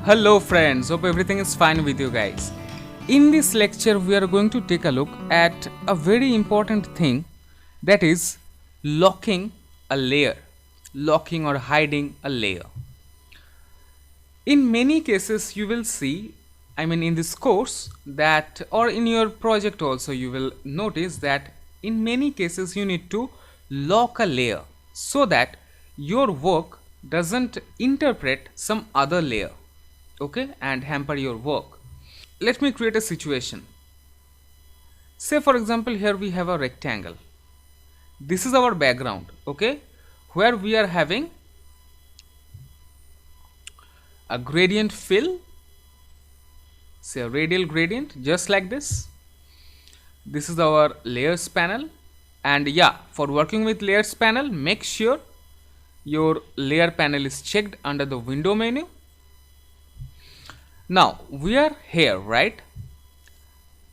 Hello friends, hope everything is fine with you guys. In this lecture we are going to take a look at a very important thing, that is locking a layer, locking or hiding a layer. In many cases you will see, in this course that, or in your project also, you will notice that in many cases you need to lock a layer so that your work doesn't interpret some other layer, okay, and hamper your work. Let me create a situation. Say for example, here we have a rectangle. This is our background, okay, where we are having a gradient fill, say a radial gradient, just like this. This is our layers panel, and yeah, for working with layers panel, make sure your layer panel is checked under the window menu. Now we are here, right?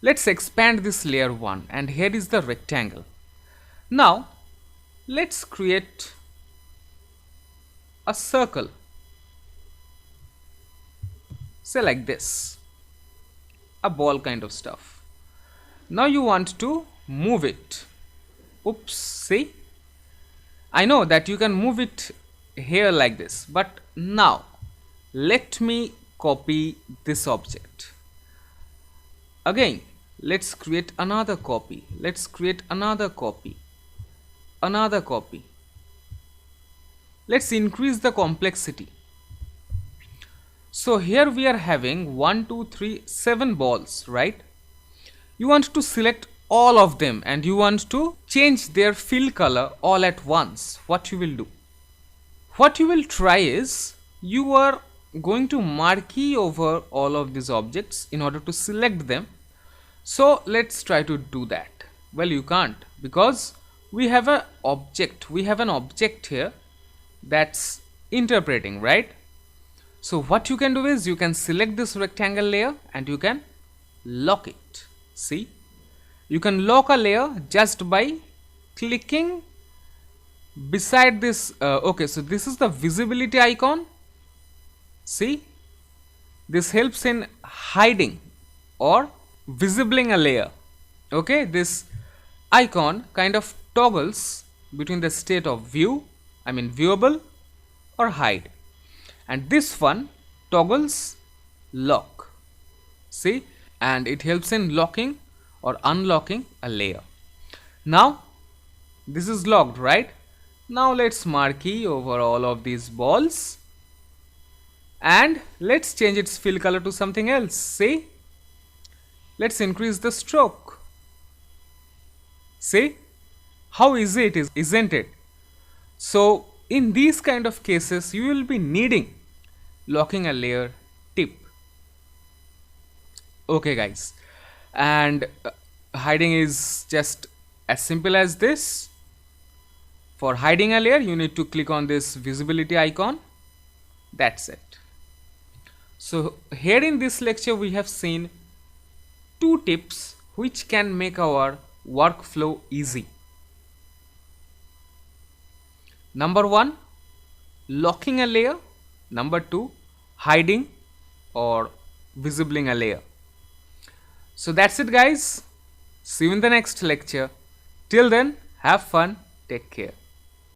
Let's expand this layer 1, and here is the rectangle. Now let's create a circle, say like this, a ball kind of stuff. Now you want to move it. Oops, see, I know that you can move it here like this, but now let me copy this object. Again, let's create another copy. Let's create another copy. Another copy. Let's increase the complexity. So here we are having 1, 2, 3, 7 balls, right? You want to select all of them and you want to change their fill color all at once. What you will do? What you will try is, you are going to marquee over all of these objects in order to select them. So let's try to do that. Well, you can't, because we have an object. We have an object here that's interpreting, right? So what you can do is, you can select this rectangle layer and you can lock it. See, you can lock a layer just by clicking beside this. Okay, so this is the visibility icon. See, this helps in hiding or visibling a layer. Okay, this icon kind of toggles between the state of view, viewable, or hide, and this one toggles lock. See, and it helps in locking or unlocking a layer. Now this is locked, right? Now let's marquee over all of these balls and let's change its fill color to something else. See, let's increase the stroke. See how easy it is, isn't it? So in these kind of cases you will be needing locking a layer tip. Okay guys, and hiding is just as simple as this. For hiding a layer, you need to click on this visibility icon. That's it. So here in this lecture we have seen 2 tips which can make our workflow easy. Number 1, locking a layer. Number 2, hiding or visibling a layer. So that's it guys. See you in the next lecture. Till then, have fun. Take care.